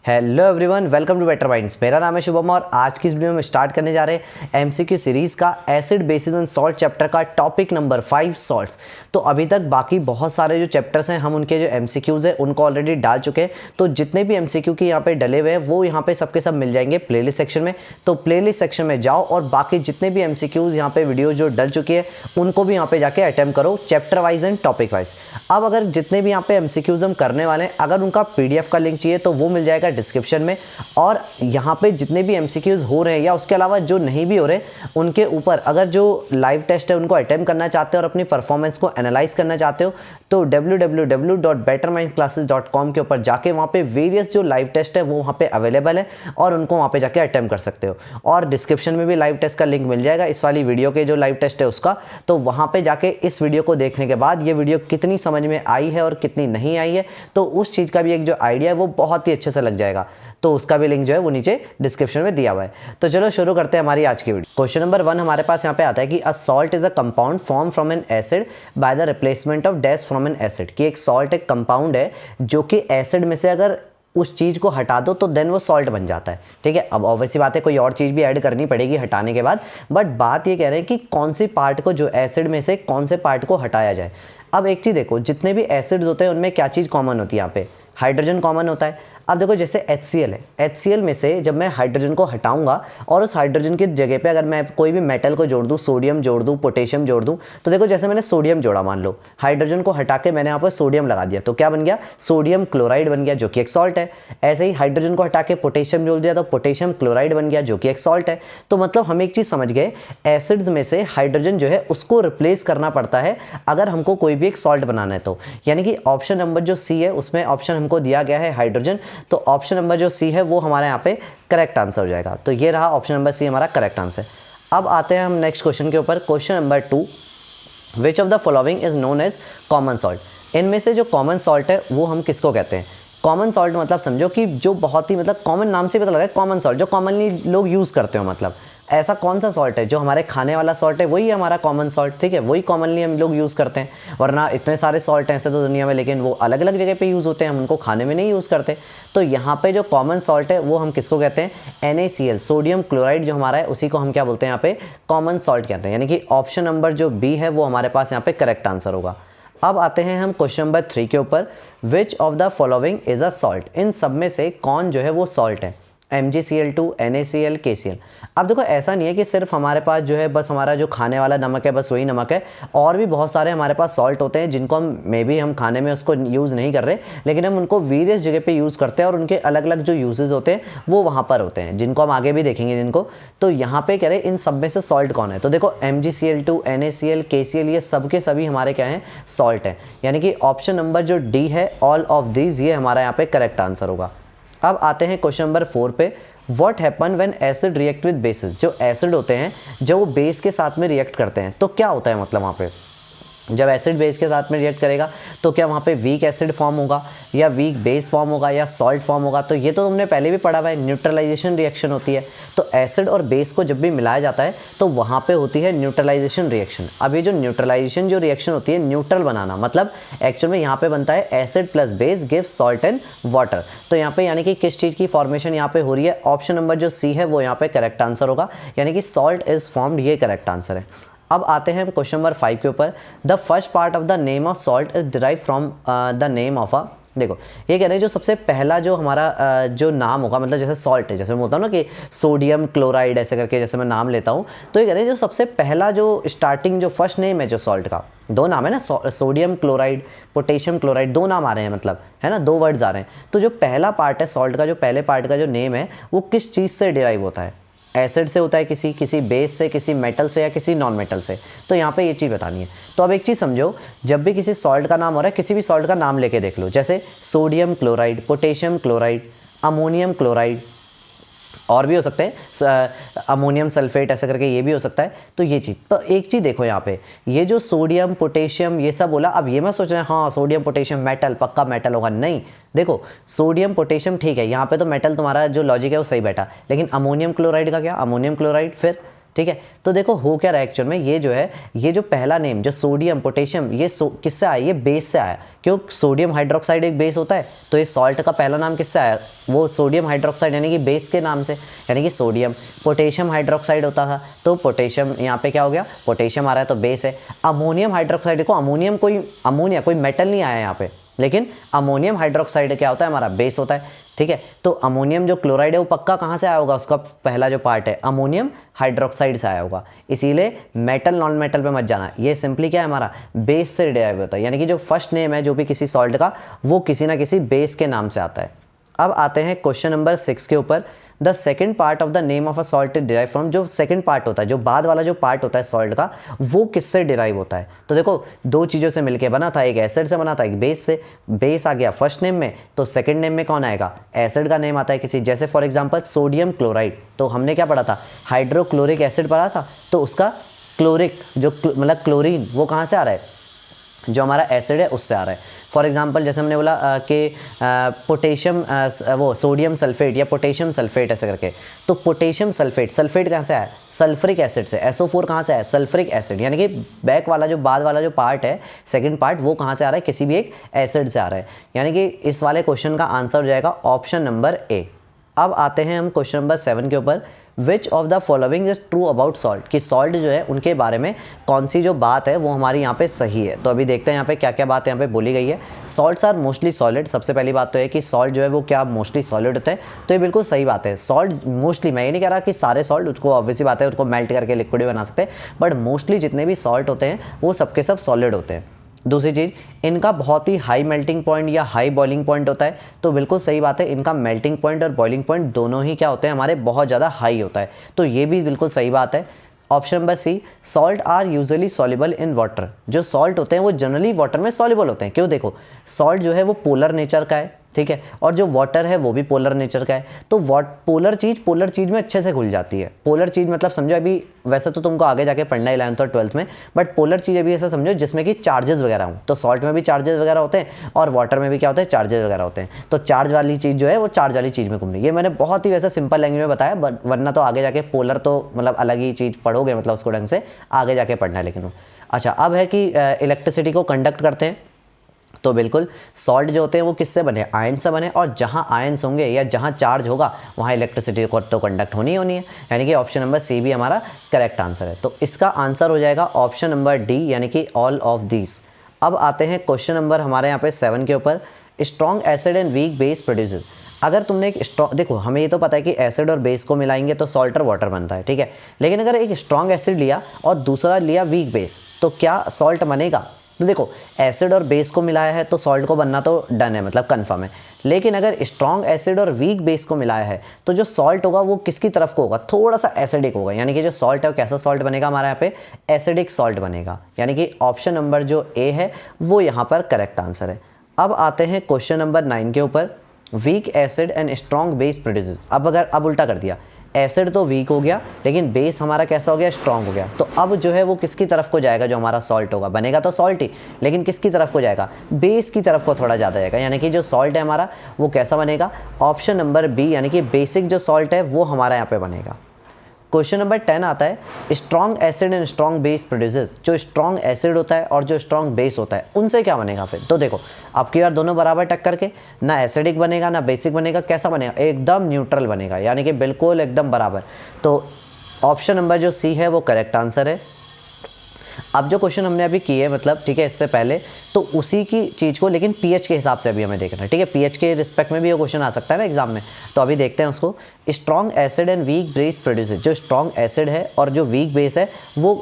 Hello everyone, welcome to better minds. मेरा नाम है शुभम और आज की इस वीडियो में स्टार्ट करने जा रहे हैं एमसीक्यू सीरीज़ का acid basis and salt chapter का टॉपिक नंबर 5 सॉल्ट्स। तो अभी तक बाकी बहुत सारे जो चैप्टर्स हैं हम उनके जो एमसीक्यूज़ हैं उनको ऑलरेडी डाल चुके हैं। तो जितने भी एमसीक्यू की यहाँ पे डले हुए हैं वो यहाँ पे सबके सब मिल जाएंगे प्लेलिस्ट सेक्शन में। तो प्लेलिस्ट सेक्शन में जाओ और बाकी जितने भी एमसीक्यूज़ यहाँ पे वीडियो जो डल चुकी है उनको भी यहाँ पे जाके अटेम्प्ट करो chapter wise and topic wise. अब अगर जितने भी यहाँ पे एमसीक्यूज़ हम करने वाले हैं अगर उनका पीडीएफ का लिंक चाहिए तो वो मिल जाएगा डिस्क्रिप्शन में। और यहाँ पे जितने भी एमसीक्यूज़ हो रहे हैं या उसके अलावा जो नहीं भी हो रहे उनके ऊपर अगर जो लाइव टेस्ट है उनको अटेम्प्ट करना चाहते हो और अपनी परफॉर्मेंस को एनालाइज करना चाहते हो तो www.bettermindclasses.com के ऊपर जाके वहाँ पे वेरियस जो लाइव टेस्ट है वो वहाँ पे अवेलेबल है और उनको वहाँ पे जाके अटेम्प्ट कर सकते हो। और डिस्क्रिप्शन में भी लाइव टेस्ट का लिंक मिल जाएगा इस वाली वीडियो के जो लाइव टेस्ट है उसका। तो वहाँ पे जाके इस वीडियो को देखने के बाद ये वीडियो कितनी समझ में आई है और कितनी नहीं आई है तो उस चीज़ का भी एक जो आइडिया है वो बहुत ही अच्छे से लग जाएगा। तो उसका भी लिंक जो है वो नीचे डिस्क्रिप्शन में दिया हुआ है। तो चलो शुरू करते हैं हमारी आज की वीडियो। क्वेश्चन नंबर 1 हमारे पास यहाँ पे आता है कि a salt is a compound form from N acid by the replacement of dash from N acid. कि एक सॉल्ट एक कंपाउंड है जो कि एसिड में से अगर उस चीज़ को हटा दो तो देन वो सॉल्ट बन जाता है। ठीक है, अब ऑब्वियसली बात है कोई और चीज़ भी ऐड करनी पड़ेगी हटाने के बाद, बट बात ये कह रहे हैं कि कौन सी पार्ट को जो एसिड में से कौन से पार्ट को हटाया जाए। अब एक चीज़ देखो, जितने भी एसिड्स होते हैं उनमें क्या चीज़ कॉमन होती है, यहाँ पे हाइड्रोजन कॉमन होता है। अब देखो जैसे HCl है, HCl में से जब मैं हाइड्रोजन को हटाऊंगा और उस हाइड्रोजन की जगह पे अगर मैं कोई भी मेटल को जोड़ दूं, सोडियम जोड़ दूं, पोटेशियम जोड़ दूं, तो देखो जैसे मैंने सोडियम जोड़ा, मान लो हाइड्रोजन को हटा के मैंने यहाँ पर सोडियम लगा दिया तो क्या बन गया, सोडियम क्लोराइड बन गया जो कि एक सॉल्ट है। ऐसे ही हाइड्रोजन को हटा के पोटेशियम जोड़ दिया तो पोटेशियम क्लोराइड बन गया जो कि एक सॉल्ट है। तो मतलब हम एक चीज़ समझ गए, एसिड्स में से हाइड्रोजन जो है उसको रिप्लेस करना पड़ता है अगर हमको कोई भी एक सॉल्ट बनाना है तो। यानी कि ऑप्शन नंबर जो सी है उसमें ऑप्शन हमको दिया गया है हाइड्रोजन, तो ऑप्शन नंबर जो सी है वो हमारे यहाँ पे करेक्ट आंसर हो जाएगा। तो ये रहा ऑप्शन नंबर सी हमारा करेक्ट आंसर। अब आते हैं हम नेक्स्ट क्वेश्चन के ऊपर। Question number 2, which of the following is known as common salt. इनमें से जो कॉमन सॉल्ट है वो हम किसको कहते हैं। कॉमन सॉल्ट मतलब समझो कि जो बहुत ही मतलब कॉमन, नाम से पता लगा कॉमन सॉल्ट, जो कॉमनली लोग यूज़ करते हो। मतलब ऐसा कौन सा सॉल्ट है जो हमारे खाने वाला सॉल्ट है वही हमारा कॉमन सॉल्ट। ठीक है, वही कॉमनली हम लोग यूज़ करते हैं, वरना इतने सारे सॉल्ट हैं ऐसे तो दुनिया में, लेकिन वो अलग अलग जगह पे यूज़ होते हैं, हम उनको खाने में नहीं यूज़ करते। तो यहाँ पे जो कॉमन सॉल्ट है वो हम किसको कहते हैं, NaCl, सोडियम क्लोराइड जो हमारा है उसी को हम क्या बोलते हैं यहाँ पे कॉमन सॉल्ट कहते हैं। यानी कि ऑप्शन नंबर जो बी है वो हमारे पास यहाँ पे करेक्ट आंसर होगा। अब आते हैं हम क्वेश्चन नंबर 3 के ऊपर। Which of the following is a salt. इन सब में से कौन जो है वो सॉल्ट है, MgCl2, NaCl, KCl। अब देखो ऐसा नहीं है कि सिर्फ हमारे पास जो है बस हमारा जो खाने वाला नमक है बस वही नमक है, और भी बहुत सारे हमारे पास सॉल्ट होते हैं जिनको हम मे बी हम खाने में उसको यूज़ नहीं कर रहे, लेकिन हम उनको वेरियस जगह पे यूज़ करते हैं और उनके अलग अलग जो यूजेस होते हैं वो वहाँ पर होते हैं, जिनको हम आगे भी देखेंगे जिनको। तो यहाँ पे कह रहे हैं इन सब में से सॉल्ट कौन है, तो देखो MgCl2, NaCl, KCl ये सब के सभी हमारे क्या हैं, सॉल्ट हैं। यानी कि ऑप्शन नंबर जो डी है ऑल ऑफ दीज, ये हमारा यहाँ पे करेक्ट आंसर होगा। अब आते हैं क्वेश्चन नंबर 4 पे। What happen when acid react with basis. जो एसिड होते हैं जब वो बेस के साथ में रिएक्ट करते हैं तो क्या होता है, मतलब वहाँ पे जब एसिड बेस के साथ में रिएक्ट करेगा तो क्या वहाँ पे वीक एसिड फॉर्म होगा या वीक बेस फॉर्म होगा या सॉल्ट फॉर्म होगा। तो ये तो तुमने पहले भी पढ़ा हुआ है, न्यूट्रलाइजेशन रिएक्शन होती है। तो एसिड और बेस को जब भी मिलाया जाता है तो वहाँ पे होती है न्यूट्रलाइजेशन रिएक्शन। अब ये जो न्यूट्रलाइजेशन जो रिएक्शन होती है, न्यूट्रल बनाना, मतलब एक्चुअल में यहाँ पे बनता है acid plus base gives salt and water. तो यहाँ पे यानी कि किस चीज़ की फॉर्मेशन यहाँ पे हो रही है, ऑप्शन नंबर जो सी है वो यहाँ पे करेक्ट आंसर होगा। यानी कि सॉल्ट इज फॉर्म्ड, ये करेक्ट आंसर है। अब आते हैं क्वेश्चन नंबर 5 के ऊपर। The first part of the name of salt is derive from the name of a. देखो ये कह रहे हैं जो सबसे पहला जो हमारा जो नाम होगा, मतलब जैसे सॉल्ट है, जैसे मैं बोलता हूँ ना कि सोडियम क्लोराइड ऐसे करके जैसे मैं नाम लेता हूँ, तो ये कह रहे हैं जो सबसे पहला जो स्टार्टिंग जो फर्स्ट नेम है जो सॉल्ट का, दो नाम है ना, सोडियम क्लोराइड, पोटेशियम क्लोराइड, दो नाम आ रहे हैं, मतलब है ना, दो वर्ड्स आ रहे हैं। तो जो पहला पार्ट है सॉल्ट का, जो पहले पार्ट का जो नेम है वो किस चीज़ से डिराइव होता है, एसिड से होता है, किसी बेस से, किसी मेटल से या किसी नॉन मेटल से। तो यहाँ पे ये चीज़ बतानी है। तो अब एक चीज़ समझो, जब भी किसी सॉल्ट का नाम हो रहा है, किसी भी सॉल्ट का नाम लेके देख लो, जैसे sodium chloride, potassium chloride, ammonium chloride, और भी हो सकते हैं अमोनियम सल्फेट ऐसा करके ये भी हो सकता है। तो ये चीज़, तो एक चीज़ देखो यहाँ पे, ये जो सोडियम पोटेशियम ये सब बोला, अब ये मत सोच रहे हैं हाँ सोडियम पोटेशियम मेटल, पक्का मेटल होगा, नहीं। देखो सोडियम पोटेशियम ठीक है, यहाँ पे तो मेटल तुम्हारा जो लॉजिक है वो सही बैठा, लेकिन अमोनियम क्लोराइड का क्या, अमोनियम क्लोराइड फिर, ठीक है। तो देखो हो क्या रहा है एक्चुअल में, ये जो है, ये जो पहला नेम जो सोडियम पोटेशियम, ये किससे आया, ये बेस से आया। क्यों, सोडियम हाइड्रोक्साइड एक बेस होता है, तो ये सॉल्ट का पहला नाम किससे आया, वो सोडियम हाइड्रोक्साइड यानी कि बेस के नाम से, यानी कि सोडियम। पोटेशियम हाइड्रोक्साइड होता था तो पोटेशियम, यहाँ पे क्या हो गया, पोटेशियम आ रहा है तो बेस है। अमोनियम हाइड्रोक्साइड, देखो अमोनियम अमोनिया कोई मेटल नहीं आया यहाँ पे, लेकिन अमोनियम हाइड्रोक्साइड क्या होता है, हमारा बेस होता है, ठीक है। तो अमोनियम जो क्लोराइड है वो पक्का कहाँ से आया होगा, उसका पहला जो पार्ट है अमोनियम हाइड्रोक्साइड से आया होगा। इसीलिए मेटल नॉन मेटल पे मत जाना, ये सिंपली क्या है, हमारा बेस से डिराइव होता है, यानी कि जो फर्स्ट नेम है जो भी किसी सॉल्ट का, वो किसी ना किसी बेस के नाम से आता है। अब आते हैं क्वेश्चन नंबर 6 के ऊपर। The second part of the name of a salt is derive from, जो सेकेंड पार्ट होता है, जो बाद वाला जो पार्ट होता है सॉल्ट का, वो किससे डिराइव होता है। तो देखो दो चीज़ों से मिलके बना था, एक एसिड से बना था, एक बेस से। बेस आ गया फर्स्ट नेम में, तो सेकेंड नेम में कौन आएगा, एसिड का नेम आता है किसी, जैसे फॉर एग्जाम्पल सोडियम क्लोराइड, तो हमने क्या पढ़ा था, हाइड्रोक्लोरिक एसिड पढ़ा था, तो उसका क्लोरिक जो मतलब क्लोरीन, वो कहाँ से आ रहा है, जो हमारा एसिड है उससे आ रहा है। फॉर एग्जांपल जैसे हमने बोला कि पोटेशियम, वो सोडियम सल्फेट या पोटेशियम सल्फेट ऐसे करके, तो पोटेशियम सल्फेट, सल्फेट कहाँ से आया, सल्फ्रिक एसिड से। SO4 कहाँ से आया, सल्फ्रिक एसिड, यानी कि बैक वाला जो बाद वाला जो पार्ट है, सेकंड पार्ट, वो कहाँ से आ रहा है, किसी भी एक एसिड से आ रहा है। यानी कि इस वाले क्वेश्चन का आंसर हो जाएगा ऑप्शन नंबर ए। अब आते हैं हम क्वेश्चन नंबर 7 के ऊपर। Which of the following is true about salt, कि सॉल्ट जो है उनके बारे में कौन सी जो बात है वो हमारी यहाँ पे सही है। तो अभी देखते हैं यहाँ पे क्या क्या बात यहाँ पे बोली गई है। सॉल्ट्स आर मोस्टली सॉलिड, सबसे पहली बात तो है कि सॉल्ट जो है वो क्या मोस्टली सॉलिड होते हैं, तो ये बिल्कुल सही बात है। सॉल्ट मोस्टली, मैं ये नहीं कह रहा कि सारे सॉल्ट, उसको ऑब्वियसली बात है उसको मेल्ट करके लिक्विड भी बना सकते हैं, बट मोस्टली जितने भी सॉल्ट होते हैं वो सबके सब सॉलिड होते हैं। दूसरी चीज़, इनका बहुत ही हाई मेल्टिंग पॉइंट या हाई बॉइलिंग पॉइंट होता है, तो बिल्कुल सही बात है, इनका मेल्टिंग पॉइंट और बॉइलिंग पॉइंट दोनों ही क्या होते हैं, हमारे बहुत ज़्यादा हाई होता है, तो ये भी बिल्कुल सही बात है। Option number C, salt are usually soluble in water, जो सॉल्ट होते हैं वो जनरली वाटर में सॉल्युबल होते हैं। क्यों, देखो सॉल्ट जो है वो पोलर नेचर का है, ठीक है, और जो वाटर है वो भी पोलर नेचर का है, तो पोलर चीज़ में अच्छे से घुल जाती है। पोलर चीज़ मतलब समझो, अभी वैसे तो तुमको आगे जाके पढ़ना है 11th और 12th में, बट पोलर चीज़ अभी ऐसा समझो जिसमें कि चार्जेस वगैरह हों, तो सॉल्ट में भी चार्जेस वगैरह होते हैं और वाटर में भी क्या होते हैं, चार्जेस वगैरह होते हैं। तो चार्ज वाली चीज़ जो है वो चार्ज वाली चीज़ में घूम रही है। ये मैंने बहुत ही वैसे सिंपल लैंग्वेज में बताया, बट वरना तो आगे जाके पोलर तो मतलब अलग ही चीज़ पढ़ोगे, मतलब उसको ढंग से आगे जाके पढ़ना है। लेकिन अच्छा, अब है कि इलेक्ट्रिसिटी को कंडक्ट करते हैं, तो बिल्कुल सॉल्ट जो होते हैं वो किससे बने, आयन से बने, और जहाँ आयन्स होंगे या जहाँ चार्ज होगा वहाँ इलेक्ट्रिसिटी को तो कंडक्ट होनी है, यानी कि ऑप्शन नंबर सी भी हमारा करेक्ट आंसर है। तो इसका आंसर हो जाएगा ऑप्शन नंबर डी, यानी कि ऑल ऑफ दीज। अब आते हैं क्वेश्चन नंबर हमारे यहाँ पे 7 के ऊपर। Strong acid and weak base produces, अगर तुमने एक स्ट्रॉन्ग, देखो हमें ये तो पता है कि एसिड और बेस को मिलाएंगे तो सॉल्ट और वाटर बनता है, ठीक है, लेकिन अगर एक स्ट्रॉन्ग एसिड लिया और दूसरा लिया वीक बेस, तो क्या सॉल्ट बनेगा। तो देखो एसिड और बेस को मिलाया है तो सॉल्ट को बनना तो डन है, मतलब कन्फर्म है, लेकिन अगर स्ट्रॉन्ग एसिड और वीक बेस को मिलाया है तो जो सॉल्ट होगा वो किसकी तरफ को होगा, थोड़ा सा एसिडिक होगा, यानी कि जो सॉल्ट है वो कैसा सॉल्ट बनेगा, हमारे यहाँ पे एसिडिक सॉल्ट बनेगा, यानी कि ऑप्शन नंबर जो ए है वो यहाँ पर करेक्ट आंसर है। अब आते हैं क्वेश्चन नंबर 9 के ऊपर। Weak acid and strong base produces, अब उल्टा कर दिया, एसिड तो वीक हो गया लेकिन बेस हमारा कैसा हो गया, स्ट्रॉन्ग हो गया, तो अब जो है वो किसकी तरफ को जाएगा, जो हमारा सॉल्ट होगा, बनेगा तो सॉल्ट ही, लेकिन किसकी तरफ को जाएगा, बेस की तरफ को थोड़ा ज़्यादा जाएगा, यानी कि जो सॉल्ट है हमारा वो कैसा बनेगा, ऑप्शन नंबर बी, यानी कि बेसिक जो सॉल्ट है वो हमारा यहाँ पे बनेगा। क्वेश्चन नंबर 10 आता है, strong acid and strong base produces, जो स्ट्रॉन्ग एसिड होता है और जो स्ट्रॉन्ग बेस होता है उनसे क्या बनेगा फिर। तो देखो अब की बार दोनों बराबर टक्कर के, ना एसिडिक बनेगा ना बेसिक बनेगा, कैसा बनेगा, एकदम न्यूट्रल बनेगा, यानी कि बिल्कुल एकदम बराबर। तो ऑप्शन नंबर जो सी है वो करेक्ट आंसर है। अब जो क्वेश्चन हमने अभी किए मतलब, ठीक है, इससे पहले तो उसी की चीज़ को लेकिन पीएच के हिसाब से अभी हमें देखना है, ठीक है, पीएच के रिस्पेक्ट में भी ये क्वेश्चन आ सकता है ना एग्जाम में, तो अभी देखते हैं उसको। Strong acid and weak base produces, जो स्ट्रॉन्ग एसिड है और जो वीक बेस है वो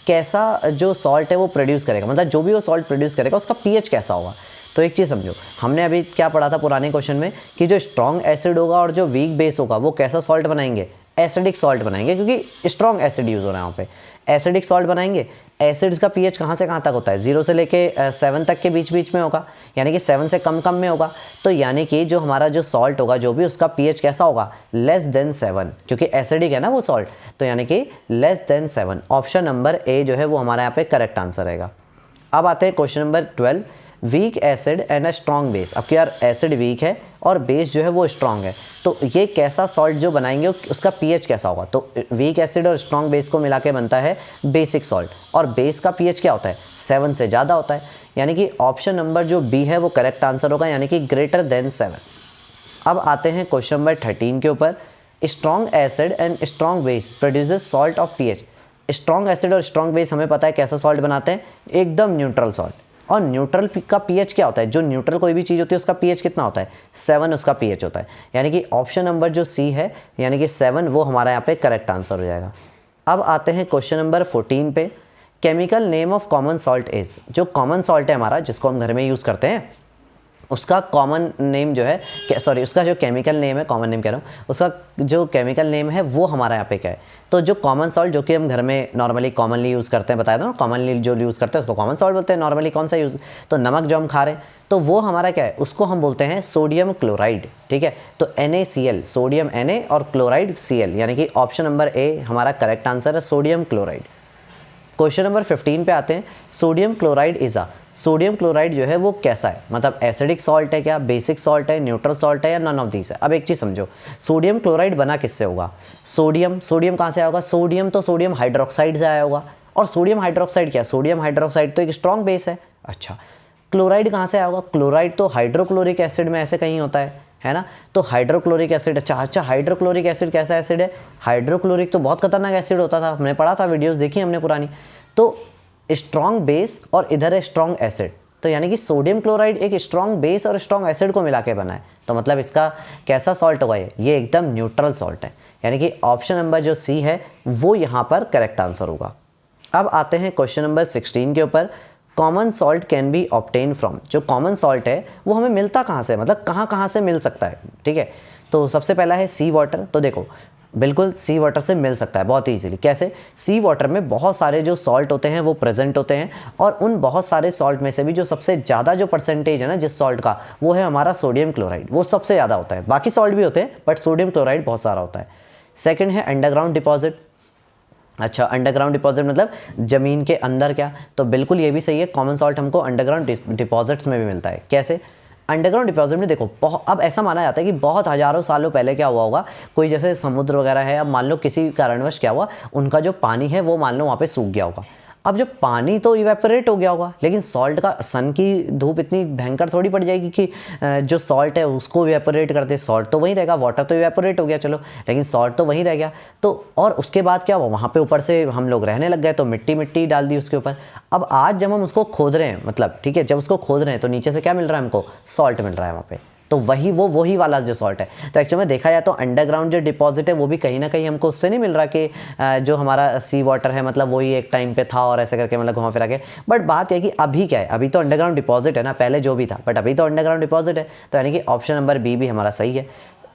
कैसा जो सॉल्ट है वो प्रोड्यूस करेगा, मतलब जो भी वो सॉल्ट प्रोड्यूस करेगा उसका पीएच कैसा होगा। तो एक चीज़ समझो, हमने अभी क्या पढ़ा था पुराने क्वेश्चन में कि जो स्ट्रॉन्ग एसिड होगा और जो वीक बेस होगा वो कैसा सॉल्ट बनाएंगे, एसिडिक सॉल्ट बनाएंगे, क्योंकि स्ट्रॉन्ग एसिड यूज़ हो रहा है वहाँ पे, एसिडिक सॉल्ट बनाएंगे। एसिड्स का पीएच कहाँ से कहाँ तक होता है, 0 से लेके 7 तक के बीच में होगा, यानी कि 7 से कम में होगा, तो यानी कि जो हमारा जो सॉल्ट होगा जो भी उसका पीएच कैसा होगा, लेस देन 7, क्योंकि एसिडिक है ना वो सॉल्ट, तो यानी कि less than 7। Option number A जो है वो हमारा यहाँ पे करेक्ट आंसर रहेगा। अब आते हैं question number 12। Weak acid and a strong base. अब यार एसिड वीक है और बेस जो है वो स्ट्रॉन्ग है, तो ये कैसा सॉल्ट जो बनाएंगे उसका पीएच कैसा होगा? तो वीक एसिड और स्ट्रॉन्ग बेस को मिला के बनता है बेसिक सॉल्ट, और बेस का पीएच क्या होता है? 7 से ज़्यादा होता है, यानी कि ऑप्शन नंबर जो बी है वो करेक्ट आंसर होगा, यानी कि ग्रेटर देन 7। अब आते हैं क्वेश्चन नंबर 13 के ऊपर। Strong acid and strong base produces salt of pH. Strong acid और स्ट्रॉन्ग बेस हमें पता है कैसा सॉल्ट बनाते हैं, एकदम न्यूट्रल सॉल्ट। और न्यूट्रल का पीएच क्या होता है? जो न्यूट्रल कोई भी चीज़ होती है उसका पीएच कितना होता है? 7 उसका पीएच होता है, यानी कि ऑप्शन नंबर जो सी है यानी कि 7 वो हमारा यहाँ पे करेक्ट आंसर हो जाएगा। अब आते हैं क्वेश्चन नंबर 14 पे। Chemical name of common salt is. जो कॉमन सॉल्ट है हमारा जिसको हम घर में यूज़ करते हैं उसका कॉमन नेम जो है, सॉरी उसका जो केमिकल नेम है, कॉमन नेम कह रहा हूँ, उसका जो केमिकल नेम है वो हमारा यहाँ पे क्या है? तो जो कॉमन सॉल्ट जो कि हम घर में नॉर्मली कॉमनली यूज़ करते हैं, बताया था ना, कॉमनली जो यूज़ करते हैं उसको कॉमन सॉल्ट बोलते हैं। नॉर्मली कौन सा यूज़, तो नमक जो हम खा रहे हैं तो वो हमारा क्या है? उसको हम बोलते हैं सोडियम क्लोराइड, ठीक है। तो NaCl, सोडियम Na और क्लोराइड Cl, यानी कि ऑप्शन नंबर ए हमारा करेक्ट आंसर है, सोडियम क्लोराइड। क्वेश्चन नंबर 15 पे आते हैं। Sodium chloride is a. Sodium chloride जो है वो कैसा है? मतलब एसिडिक सॉल्ट है क्या, बेसिक सॉल्ट है, न्यूट्रल सॉल्ट है, या नन ऑफ दीस है? अब एक चीज़ समझो, सोडियम क्लोराइड बना किससे होगा? सोडियम कहाँ से आया होगा? सोडियम तो सोडियम हाइड्रोक्साइड से आया होगा, और सोडियम हाइड्रोक्साइड क्या? सोडियम हाइड्रोक्साइड तो एक स्ट्रॉन्ग बेस है। अच्छा, क्लोराइड कहाँ से आया होगा? क्लोराइड तो हाइड्रोक्लोरिक एसिड में ऐसे कहीं होता है ना। तो हाइड्रोक्लोरिक एसिड, अच्छा हाइड्रोक्लोरिक एसिड कैसा एसिड है? हाइड्रोक्लोरिक तो बहुत खतरनाक एसिड होता था, हमने पढ़ा था, वीडियोस देखी हमने पुरानी। तो स्ट्रॉन्ग बेस और इधर है स्ट्रॉन्ग एसिड, तो यानी कि सोडियम क्लोराइड एक स्ट्रॉन्ग बेस और स्ट्रॉन्ग एसिड को मिला के बना है, तो मतलब इसका कैसा सॉल्ट होगा? ये एकदम न्यूट्रल सॉल्ट है, यानी कि ऑप्शन नंबर जो सी है वो यहाँ पर करेक्ट आंसर होगा। अब आते हैं क्वेश्चन नंबर 16 के ऊपर। Common salt can be obtain from. जो कॉमन सॉल्ट है वो हमें मिलता कहाँ से, मतलब कहाँ से मिल सकता है, ठीक है। तो सबसे पहला है सी वाटर। तो देखो बिल्कुल सी वाटर से मिल सकता है बहुत ही ईजिली। कैसे? सी वाटर में बहुत सारे जो सॉल्ट होते हैं वो प्रेजेंट होते हैं, और उन बहुत सारे सॉल्ट में से भी जो सबसे ज़्यादा जो परसेंटेज है ना जिस सॉल्ट का, वो है हमारा सोडियम क्लोराइड, वो सबसे ज़्यादा होता है। बाकी सॉल्ट भी होते हैं बट सोडियम क्लोराइड बहुत सारा होता है। सेकेंड है अंडरग्राउंड डिपॉजिट। अच्छा, अंडरग्राउंड डिपॉजिट मतलब ज़मीन के अंदर क्या? तो बिल्कुल ये भी सही है, कॉमन सॉल्ट हमको अंडरग्राउंड डिपॉजिट्स में भी मिलता है। कैसे? अंडरग्राउंड डिपॉजिट में देखो अब ऐसा माना जाता है कि बहुत हज़ारों सालों पहले क्या हुआ होगा, कोई जैसे समुद्र वगैरह है, अब मान लो किसी कारणवश क्या हुआ, उनका जो पानी है वो मान लो वहाँ पे सूख गया होगा। अब जो पानी तो इवेपोरेट हो गया होगा, लेकिन सॉल्ट का, सन की धूप इतनी भयंकर थोड़ी पड़ जाएगी कि जो सॉल्ट है उसको इवेपोरेट कर दे। सॉल्ट तो वहीं रहेगा, वाटर तो इवेपोरेट हो गया चलो, लेकिन सॉल्ट तो वहीं रह गया। तो और उसके बाद क्या हुआ, वहाँ पे ऊपर से हम लोग रहने लग गए, तो मिट्टी डाल दी उसके ऊपर। अब आज जब हम उसको खोद रहे हैं, मतलब ठीक है, जब उसको खोद रहे हैं तो नीचे से क्या मिल रहा है हमको? सॉल्ट मिल रहा है वहाँ पे। तो वही वाला जो सॉल्ट है। तो एक्चुअली में देखा जाए तो अंडरग्राउंड जो डिपॉजिट है वो भी कहीं ना कहीं हमको उससे नहीं मिल रहा कि जो हमारा सी वाटर है मतलब वही एक टाइम पे था और ऐसे करके मतलब घुमा फिरा के। बट बात यह कि अभी क्या है, अभी तो अंडरग्राउंड डिपॉजिट है ना, पहले जो भी था, बट अभी तो अंडरग्राउंड डिपॉजिट है, तो यानी कि ऑप्शन नंबर बी भी हमारा सही है।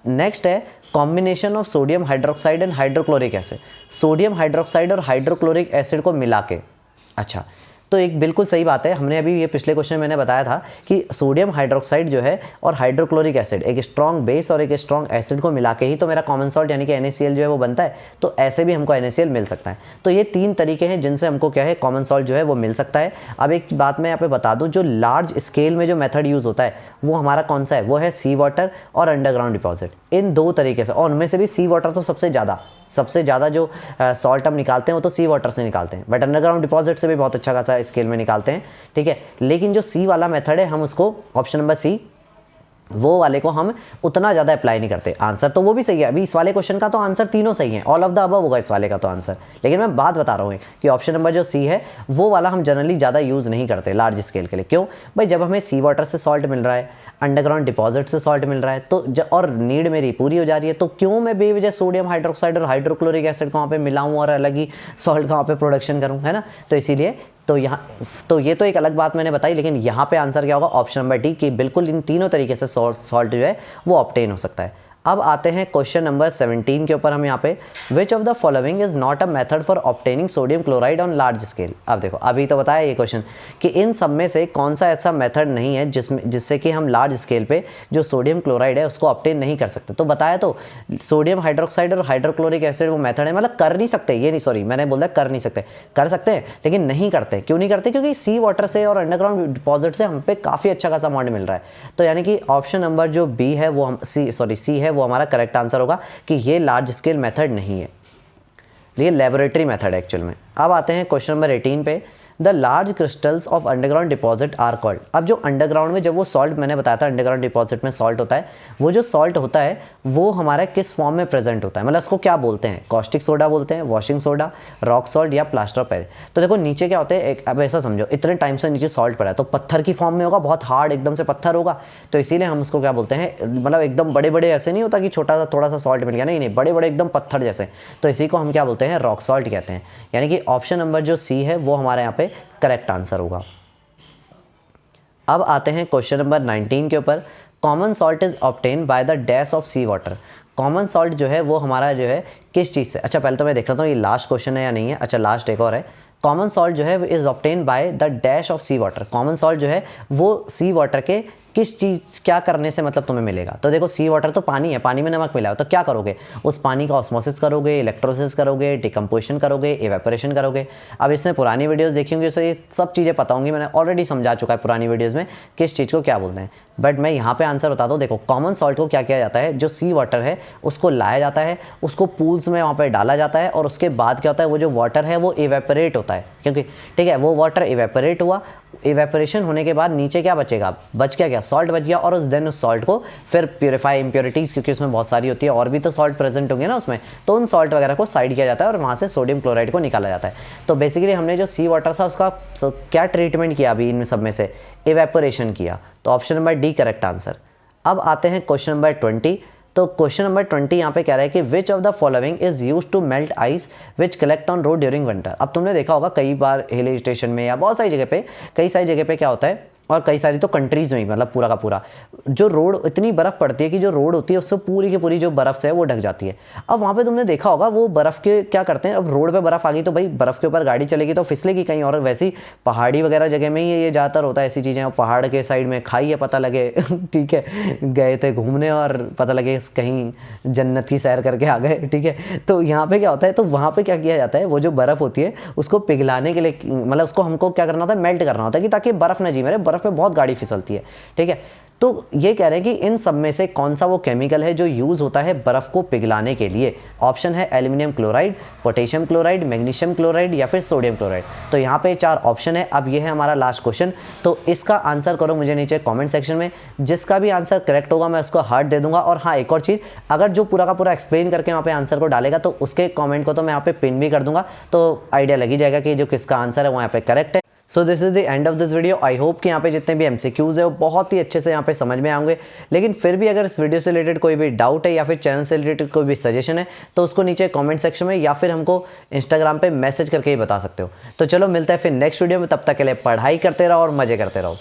नेक्स्ट है combination of sodium hydroxide and hydrochloric acid. Sodium hydroxide और हाइड्रोक्लोरिक एसिड को मिला के, अच्छा तो एक बिल्कुल सही बात है, हमने अभी ये पिछले क्वेश्चन में मैंने बताया था कि सोडियम हाइड्रोक्साइड जो है और हाइड्रोक्लोरिक एसिड, एक स्ट्रॉन्ग बेस और एक स्ट्रॉन्ग एसिड को मिला के ही तो मेरा कॉमन सॉल्ट यानी कि NaCl जो है वो बनता है। तो ऐसे भी हमको NaCl मिल सकता है। तो ये 3 तरीके हैं जिनसे हमको क्या है, कॉमन सॉल्ट जो है वो मिल सकता है। अब एक बात मैं यहाँ पे बता दूँ, जो लार्ज स्केल में जो मेथड यूज़ होता है वो हमारा कौन सा है, वो है सी वाटर और अंडरग्राउंड डिपॉजिट, इन 2 तरीके से। और उनमें से भी सी वाटर तो सबसे ज़्यादा जो सॉल्ट हम निकालते हैं वो तो सी वाटर से निकालते हैं, बट अंडरग्राउंड डिपॉजिट से भी बहुत अच्छा खासा स्केल में निकालते हैं, ठीक है। लेकिन जो सी वाला मेथड है हम उसको, ऑप्शन नंबर सी, वो वाले को हम उतना ज़्यादा अप्लाई नहीं करते। आंसर तो वो भी सही है, अभी इस वाले क्वेश्चन का तो आंसर तीनों सही है, ऑल ऑफ द अबव होगा इस वाले का तो आंसर। लेकिन मैं बात बता रहा हूँ कि ऑप्शन नंबर जो सी है वो वाला हम जनरली ज़्यादा यूज़ नहीं करते लार्ज स्केल के लिए। क्यों भाई, जब हमें सी वाटर से सॉल्ट मिल रहा है, अंडरग्राउंड डिपॉजिट से सॉल्ट मिल रहा है, तो और नीड मेरी पूरी हो जा रही है, तो क्यों मैं बेवजह सोडियम हाइड्रोक्साइड और हाइड्रोक्लोरिक एसिड को वहाँ पे मिलाऊँ और अलग ही सॉल्ट का वहाँ पे प्रोडक्शन करूँ, है ना। तो इसीलिए तो ये तो एक अलग बात मैंने बताई, लेकिन यहाँ पे आंसर क्या होगा, ऑप्शन नंबर डी, कि बिल्कुल इन तीनों तरीके से सॉल्ट जो है वो ऑब्टेन हो सकता है। अब आते हैं क्वेश्चन नंबर 17 के ऊपर हम यहाँ पे, विच of the following is not a method for obtaining sodium chloride on large scale. अब देखो, अभी तो बताया ये क्वेश्चन कि इन सब में से कौन सा ऐसा मेथड नहीं है जिससे कि हम लार्ज स्केल पे जो सोडियम क्लोराइड है उसको ऑब्टेन नहीं कर सकते। तो बताया तो सोडियम हाइड्रोक्साइड और हाइड्रोक्लोरिक एसिड वो मेथड है, मतलब कर नहीं सकते, ये नहीं, सॉरी मैंने बोला कर नहीं सकते, कर सकते हैं लेकिन नहीं करते। क्यों नहीं करते? क्योंकि सी वाटर से और अंडरग्राउंड डिपॉजिट से हम पे काफ़ी अच्छा खासा अमाउंट मिल रहा है। तो यानी कि ऑप्शन नंबर जो बी है वो हम सी है वो हमारा करेक्ट आंसर होगा कि ये लार्ज स्केल मेथड नहीं है, ये लेबोरेटरी मेथड है एक्चुअल में। अब आते हैं क्वेश्चन नंबर 18 पे, the large crystals of underground deposit are called. अब जो अंडरग्राउंड में जब वो सॉल्ट, मैंने बताया था अंडरग्राउंड डिपॉजिट में सॉल्ट होता है, वो जो सॉल्ट होता है वो हमारा किस फॉर्म में प्रेजेंट होता है, मतलब उसको क्या बोलते हैं? कॉस्टिक सोडा बोलते हैं, वॉशिंग सोडा, रॉक सॉल्ट या प्लास्टर ऑफ पेरिस। तो देखो नीचे क्या होते हैं, अब ऐसा समझो इतने टाइम से नीचे सॉल्ट पड़ा है तो पत्थर की फॉर्म में होगा, बहुत हार्ड एकदम से पत्थर होगा, तो इसीलिए हम उसको क्या बोलते हैं, मतलब एकदम बड़े बड़े ऐसे नहीं होता कि छोटा सा थोड़ा सा सॉल्ट मिल गया, नहीं, बड़े बड़े एकदम पत्थर जैसे, तो इसी को हम क्या बोलते हैं? रॉक सॉल्ट कहते हैं। यानी कि ऑप्शन नंबर जो सी है वो हमारे यहाँ पे करेक्ट आंसर होगा। अब आते हैं क्वेश्चन नंबर 19 के ऊपर, common salt is obtain by the dash of sea water. Common salt जो है वो हमारा जो है किस चीज़ से, अच्छा पहले तो मैं देख लेता हूँ ये लास्ट क्वेश्चन है या नहीं है। अच्छा लास्ट एक और है, कॉमन सॉल्ट जो है is obtain by the dash of sea water. Common salt जो है वो सी वाटर के किस चीज़, क्या करने से मतलब तुम्हें मिलेगा? तो देखो सी वाटर तो पानी है, पानी में नमक मिला है, तो क्या करोगे? उस पानी का ऑस्मोसिस करोगे, इलेक्ट्रोलिसिस करोगे, डिकम्पोजिशन करोगे, इवेपोरेशन करोगे। अब इसमें पुरानी वीडियोस देखी होंगी, उससे ये सब चीज़ें पता होंगी, मैंने ऑलरेडी समझा चुका है पुरानी वीडियोज़ में किस चीज़ को क्या बोलते हैं। बट मैं यहाँ पे आंसर बता दूँ, देखो कॉमन सॉल्ट को क्या किया जाता है, जो सी वाटर है उसको लाया जाता है, उसको पूल्स में वहाँ पर डाला जाता है, और उसके बाद क्या होता है, वो जो वाटर है वो इवेपोरेट होता है, क्योंकि ठीक है वो वाटर इवेपोरेट हुआ, इवेपोरेशन होने के बाद नीचे क्या बचेगा, बच क्या, सॉल्ट बच गया, और देन उस सॉल्ट को फिर प्योरीफाई, इम्प्योरिटीज़ क्योंकि उसमें बहुत सारी होती है और भी तो सॉल्ट प्रेजेंट होंगे ना उसमें, तो उन सॉल्ट वगैरह को साइड किया जाता है और वहाँ से सोडियम क्लोराइड को निकाला जाता है। तो बेसिकली हमने जो सी वाटर था उसका क्या ट्रीटमेंट किया अभी इन सब में से, इवेपोरेशन किया। तो option number D correct answer. अब आते हैं क्वेश्चन नंबर 20। तो क्वेश्चन नंबर 20 यहाँ पे कह रहा है कि which of the following is use to melt ice which collect on road during winter. अब तुमने देखा होगा कई बार हिल स्टेशन में या बहुत सारी जगह पे, कई सारी जगह पे क्या होता है, और कई सारी तो कंट्रीज़ में ही, मतलब पूरा का पूरा जो रोड, इतनी बर्फ़ पड़ती है कि जो रोड होती है उससे पूरी की पूरी जो बर्फ़ से है वो ढक जाती है। अब वहाँ पे तुमने देखा होगा वो बर्फ़ के क्या करते हैं, अब रोड पे बर्फ़ आ गई तो भाई बर्फ़ के ऊपर गाड़ी चलेगी तो फिसलेगी कहीं, और वैसी पहाड़ी वगैरह जगह में ही ये ज़्यादातर होता है ऐसी चीज़ें। पहाड़ के साइड में खाई है, पता लगे ठीक है गए थे घूमने और पता लगे कहीं जन्नत की सैर करके आ गए, ठीक है। तो यहाँ पे क्या होता है, तो वहाँ पे क्या किया जाता है, वो जो बर्फ़ होती है उसको पिघलाने के लिए, मतलब उसको हमको क्या करना होता है, मेल्ट करना होता है कि ताकि बर्फ़ ना जी मेरे, बर्फ़ पे बहुत गाड़ी फिसलती है, ठीक है। तो ये कह रहे हैं कि इन सब में से कौन सा वो केमिकल है जो यूज़ होता है बर्फ़ को पिघलाने के लिए। ऑप्शन है aluminium chloride, potassium chloride, magnesium chloride या फिर सोडियम क्लोराइड। तो यहाँ पे 4 ऑप्शन है। अब ये है हमारा लास्ट क्वेश्चन, तो इसका आंसर करो मुझे नीचे कमेंट सेक्शन में। जिसका भी आंसर करेक्ट होगा मैं उसको हार्ट दे दूंगा। और हाँ एक और चीज़, अगर जो पूरा का पूरा एक्सप्लेन करके वहाँ पे आंसर को डालेगा तो उसके कॉमेंट को तो मैं यहाँ पे पिन भी कर दूंगा, तो आइडिया लग ही जाएगा कि जो किसका आंसर है वो यहाँ पे करेक्ट है। So this is the end of this video. I hope कि यहाँ पे जितने भी MCQs है वो बहुत ही अच्छे से यहाँ पे समझ में आएंगे। लेकिन फिर भी अगर इस वीडियो से रिलेटेड कोई भी डाउट है या फिर चैनल से रिलेटेड कोई भी सजेशन है तो उसको नीचे कमेंट सेक्शन में या फिर हमको इंस्टाग्राम पे मैसेज करके ही बता सकते हो। तो चलो मिलता है फिर नेक्स्ट वीडियो में, तब तक के लिए पढ़ाई करते रहो और मज़े करते रहो।